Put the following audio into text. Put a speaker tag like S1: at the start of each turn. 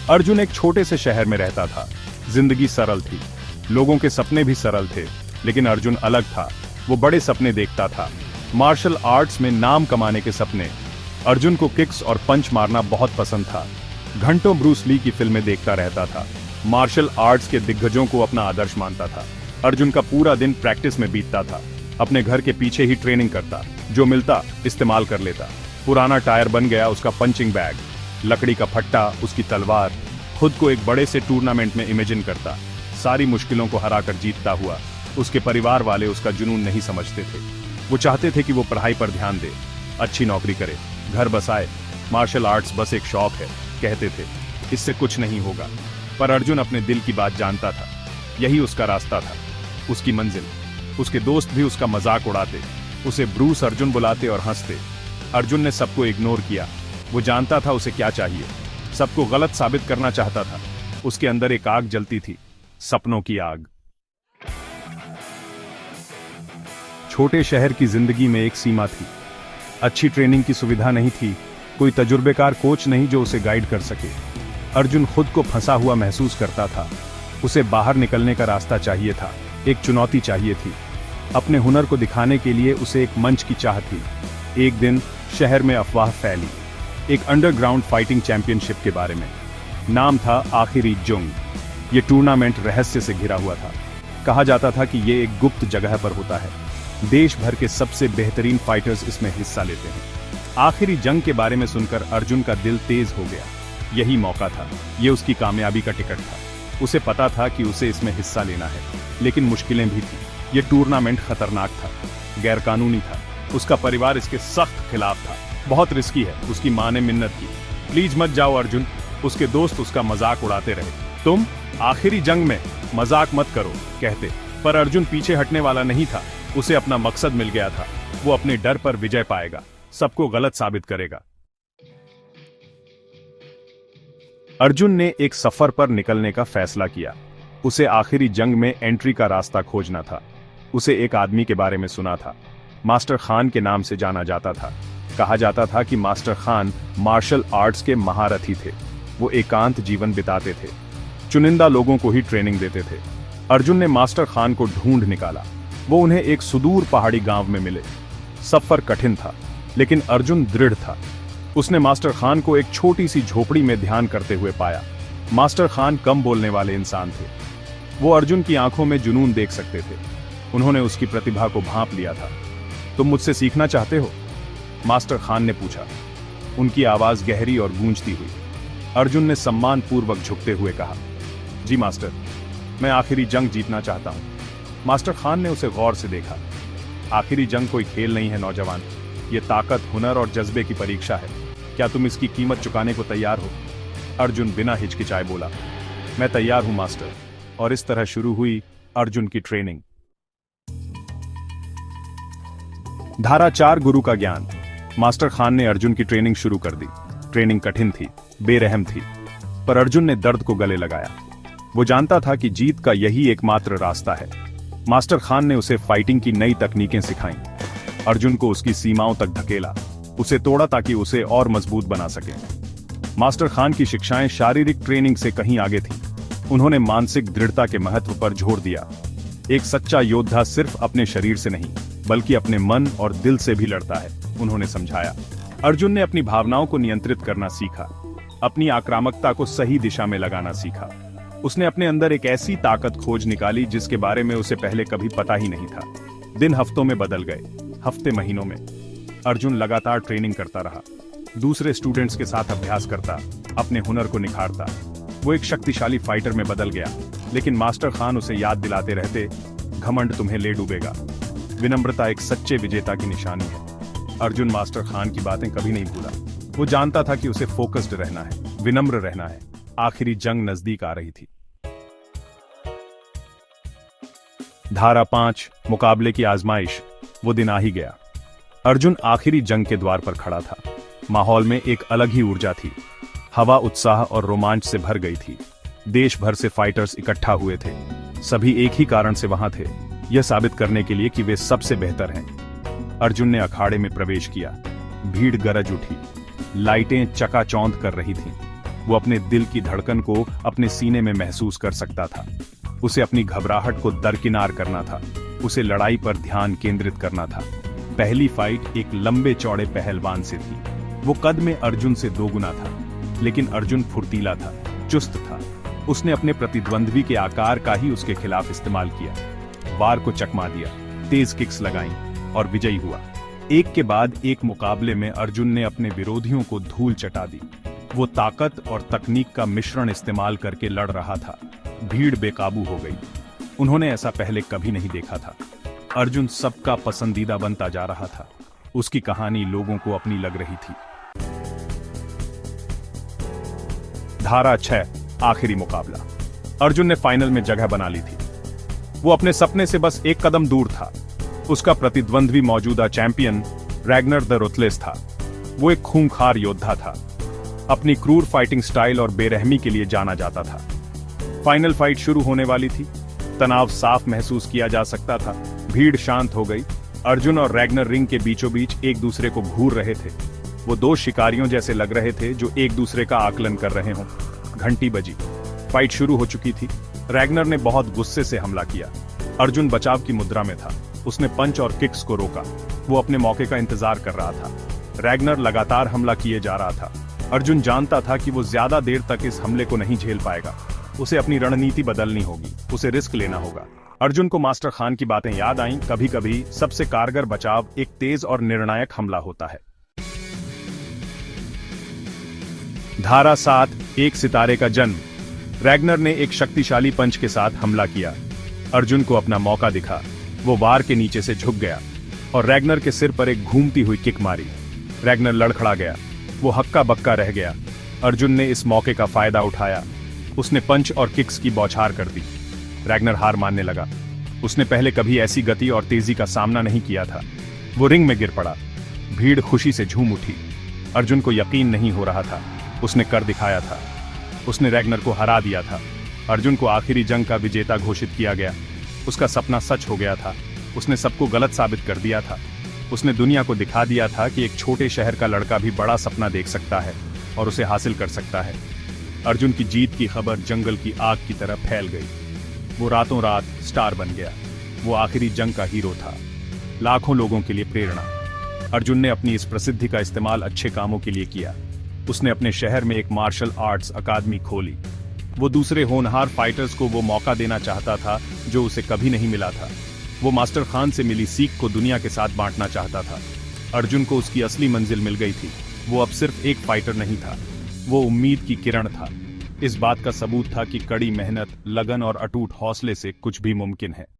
S1: अर्जुन एक छोटे से शहर में रहता था। जिंदगी सरल थी, लोगों के सपने भी सरल थे, लेकिन अर्जुन अलग था। वो बड़े सपने देखता था, मार्शल आर्ट्स में नाम कमाने के सपने। अर्जुन को किक्स और पंच मारना बहुत पसंद था। घंटों ब्रूस ली की फिल्में देखता रहता था। मार्शल आर्ट्स के दिग्गजों को अपना आदर्श मानता था। अर्जुन का पूरा दिन प्रैक्टिस में बीतता था। अपने घर के पीछे ही ट्रेनिंग करता, जो मिलता इस्तेमाल कर लेता। पुराना टायर बन गया उसका पंचिंग बैग, लकड़ी का फट्टा उसकी तलवार। खुद को एक बड़े से टूर्नामेंट में इमेजिन करता, सारी मुश्किलों को हराकर जीतता हुआ। उसके परिवार वाले उसका जुनून नहीं समझते थे। वो चाहते थे कि वो पढ़ाई पर ध्यान दे, अच्छी नौकरी करे, घर बसाए। मार्शल आर्ट्स बस एक शौक है, कहते थे, इससे कुछ नहीं होगा। पर अर्जुन अपने दिल की बात जानता था। यही उसका रास्ता था, उसकी मंजिल। उसके दोस्त भी उसका मजाक उड़ाते, उसे ब्रूस अर्जुन बुलाते और हंसते। अर्जुन ने सबको इग्नोर किया। वो जानता था उसे क्या चाहिए, सबको गलत साबित करना चाहता था। उसके अंदर एक आग जलती थी, सपनों की आग। छोटे शहर की जिंदगी में एक सीमा थी। अच्छी ट्रेनिंग की सुविधा नहीं थी, कोई तजुर्बेकार कोच नहीं जो उसे गाइड कर सके। अर्जुन खुद को फंसा हुआ महसूस करता था। उसे बाहर निकलने का रास्ता चाहिए था, एक चुनौती चाहिए थी। अपने हुनर को दिखाने के लिए उसे एक मंच की चाह थी। एक दिन शहर में अफवाह फैली, एक अंडरग्राउंड फाइटिंग चैंपियनशिप के बारे में। नाम था आखिरी जंग। ये टूर्नामेंट रहस्य से घिरा हुआ था। कहा जाता था कि ये एक गुप्त जगह पर होता है। देश भर के सबसे बेहतरीन फाइटर्स इसमें हिस्सा लेते हैं। आखिरी जंग के बारे में सुनकर अर्जुन का दिल तेज हो गया। यही मौका था, ये उसकी कामयाबी का टिकट था। उसे पता था कि उसे इसमें हिस्सा लेना है, लेकिन मुश्किलें भी थी। ये टूर्नामेंट खतरनाक था, गैरकानूनी था। उसका परिवार इसके सख्त खिलाफ था। बहुत रिस्की है, उसकी मां ने मिन्नत की, प्लीज मत जाओ अर्जुन। उसके दोस्त उसका मजाक उड़ाते रहे, तुम आखिरी जंग में मजाक मत करो, कहते। पर अर्जुन पीछे हटने वाला नहीं था। उसे अपना मकसद मिल गया था। वो अपने डर पर विजय पाएगा, सबको गलत साबित करेगा। अर्जुन ने एक सफर पर निकलने का फैसला किया। उसे आखिरी जंग में एंट्री का रास्ता खोजना था। उसे एक आदमी के बारे में सुना था, मास्टर खान के नाम से जाना जाता था। कहा जाता था कि मास्टर खान मार्शल आर्ट्स के महारथी थे। वो एकांत जीवन बिताते थे, चुनिंदा लोगों को ही ट्रेनिंग देते थे। अर्जुन ने मास्टर खान को ढूंढ निकाला। वो उन्हें एक सुदूर पहाड़ी गांव में मिले। सफर कठिन था, लेकिन अर्जुन दृढ़ था। उसने मास्टर खान को एक छोटी सी झोपड़ी में ध्यान करते हुए पाया। मास्टर खान कम बोलने वाले इंसान थे। वो अर्जुन की आंखों में जुनून देख सकते थे। उन्होंने उसकी प्रतिभा को भांप लिया था। तुम मुझसे सीखना चाहते हो? मास्टर खान ने पूछा। उनकी आवाज गहरी और गूंजती हुई। अर्जुन ने सम्मानपूर्वक झुकते हुए कहा, जी मास्टर, मैं आखिरी जंग जीतना चाहता हूं। मास्टर खान ने उसे गौर से देखा। आखिरी जंग कोई खेल नहीं है नौजवान, ये ताकत, हुनर और जज्बे की परीक्षा है। क्या तुम इसकी कीमत चुकाने को तैयार हो? अर्जुन बिना हिचकिचाए बोला, मैं तैयार हूं मास्टर। और इस तरह शुरू हुई अर्जुन की ट्रेनिंग। धारा 4 गुरु का ज्ञान। मास्टर खान ने अर्जुन की ट्रेनिंग शुरू कर दी। ट्रेनिंग कठिन थी, बेरहम थी, पर अर्जुन ने दर्द को गले लगाया। वो जानता था कि जीत का यही एकमात्र रास्ता है। मास्टर खान ने उसे फाइटिंग की नई तकनीकें सिखाईं। अर्जुन को उसकी सीमाओं तक धकेला, उसे तोड़ा ताकि उसे और मजबूत बना सके। मास्टर खान की शिक्षाएं शारीरिक ट्रेनिंग से कहीं आगे थीं। उन्होंने मानसिक दृढ़ता के महत्व पर जोर दिया। एक सच्चा योद्धा सिर्फ अपने शरीर से नहीं, बल्कि अपने मन और दिल से भी लड़ता है, उन्होंने समझाया। अर्जुन ने अपनी भावनाओं को नियंत्रित करना सीखा, अपनी आक्रामकता को सही दिशा में लगाना सीखा। उसने अपने अंदर एक ऐसी ताकत खोज निकाली जिसके बारे में उसे पहले कभी पता ही नहीं था। दिन हफ्तों में बदल गए, हफ्ते महीनों में। अर्जुन लगातार ट्रेनिंग करता रहा, दूसरे स्टूडेंट्स के साथ अभ्यास करता, अपने हुनर को निखारता। वो एक शक्तिशाली फाइटर में बदल गया, लेकिन मास्टर खान उसे याद दिलाते रहते, घमंड तुम्हें ले डूबेगा। विनम्रता एक सच्चे विजेता की निशानी है। अर्जुन मास्टर खान की बातें कभी नहीं भूला। वो जानता था कि उसे फोकस्ड रहना है, विनम्र रहना है। आखिरी जंग नजदीक आ रही थी। धारा 5 मुकाबले की आजमाइश। वो दिन आ ही गया। अर्जुन आखिरी जंग के द्वार पर खड़ा था। माहौल में एक अलग ही ऊर्जा थी। हवा उत्साह और रोमांच से भर गई थी। देश भर से फाइटर्स इकट्ठा हुए थे। सभी एक ही कारण से वहां थे, यह साबित करने के लिए कि वे सबसे बेहतर हैं। अर्जुन ने अखाड़े में प्रवेश किया। भीड़ गरज उठी, लाइटें चकाचौंध कर रही थीं। वो अपने दिल की धड़कन को अपने सीने में महसूस कर सकता था। उसे अपनी घबराहट को दरकिनार करना था। उसे लड़ाई पर ध्यान केंद्रित करना था। पहली फाइट एक लंबे चौड़े पहलवान से थी। वो कद में अर्जुन से दोगुना था, लेकिन अर्जुन फुर्तीला था, चुस्त था। उसने अपने प्रतिद्वंद्वी के आकार का ही उसके खिलाफ इस्तेमाल किया। वार को चकमा दिया, तेज किक्स लगाईं और विजयी हुआ। एक के बाद एक मुकाबले में अर्जुन ने अपने विरोधियों को धूल चटा दी। वो ताकत और तकनीक का मिश्रण इस्तेमाल करके लड़ रहा था। भीड़ बेकाबू हो गई। उन्होंने ऐसा पहले कभी नहीं देखा था। अर्जुन सबका पसंदीदा बनता जा रहा था। उसकी कहानी लोगों को अपनी लग रही थी। धारा 6, आखिरी मुकाबला। अर्जुन ने फाइनल में जगह बना ली थी। वो अपने सपने से बस एक कदम दूर था। उसका प्रतिद्वंद्वी मौजूदा चैंपियन रैग्नर द रुथलेस था। वो एक खूंखार योद्धा था। अपनी क्रूर फाइटिंग स्टाइल और बेरहमी के लिए जाना जाता था। फाइनल फाइट शुरू होने वाली थी। तनाव साफ महसूस किया जा सकता था। भीड़ शांत हो गई। अर्जुन और रैग्नर रिंग के बीचों बीच एक दूसरे को घूर रहे थे। वो दो शिकारियों जैसे लग रहे थे जो एक दूसरे का आकलन कर रहे हों। घंटी बजी। फाइट शुरू हो चुकी थी। रैग्नर ने बहुत गुस्से से हमला किया। अर्जुन बचाव की मुद्रा में था। उसने पंच और किक्स को रोका। वो अपने मौके का इंतजार कर रहा था। रैग्नर लगातार हमला किए जा रहा था। अर्जुन जानता था कि वो ज्यादा देर तक इस हमले को नहीं झेल पाएगा। उसे अपनी रणनीति बदलनी होगी। उसे रिस्क लेना होगा। अर्जुन को मास्टर खान की बातें याद आईं। कभी कभी सबसे कारगर बचाव एक तेज और निर्णायक हमला होता है। धारा 7, एक सितारे का जन्म। रैग्नर ने एक शक्तिशाली पंच के साथ हमला किया। अर्जुन को अपना मौका दिखा। वो वार के नीचे से झुक गया और रैग्नर के सिर पर एक घूमती हुई किक मारी। रैग्नर लड़खड़ा गया। वो हक्का बक्का रह गया। अर्जुन ने इस मौके का फायदा उठाया। उसने पंच और किक्स की बौछार कर दी। रैग्नर हार मानने लगा। उसने पहले कभी ऐसी गति और तेजी का सामना नहीं किया था। वो रिंग में गिर पड़ा। भीड़ खुशी से झूम उठी। अर्जुन को यकीन नहीं हो रहा था। उसने कर दिखाया था। उसने रैग्नर को हरा दिया था। अर्जुन को आखिरी जंग का विजेता घोषित किया गया। उसका सपना सच हो गया था। उसने सबको गलत साबित कर दिया था। उसने दुनिया को दिखा दिया था कि एक छोटे शहर का लड़का भी बड़ा सपना देख सकता है और उसे हासिल कर सकता है। अर्जुन की जीत की खबर जंगल की आग की तरह फैल गई। वो रातों रात स्टार बन गया। वो आखिरी जंग का हीरो था, लाखों लोगों के लिए प्रेरणा। अर्जुन ने अपनी इस प्रसिद्धि का इस्तेमाल अच्छे कामों के लिए किया। उसने अपने शहर में एक मार्शल आर्ट्स अकादमी खोली। वो दूसरे होनहार फाइटर्स को वो मौका देना चाहता था जो उसे कभी नहीं मिला था। वो मास्टर खान से मिली सीख को दुनिया के साथ बांटना चाहता था। अर्जुन को उसकी असली मंजिल मिल गई थी। वो अब सिर्फ एक फाइटर नहीं था, वो उम्मीद की किरण था। इस बात का सबूत था कि कड़ी मेहनत, लगन और अटूट हौसले से कुछ भी मुमकिन है।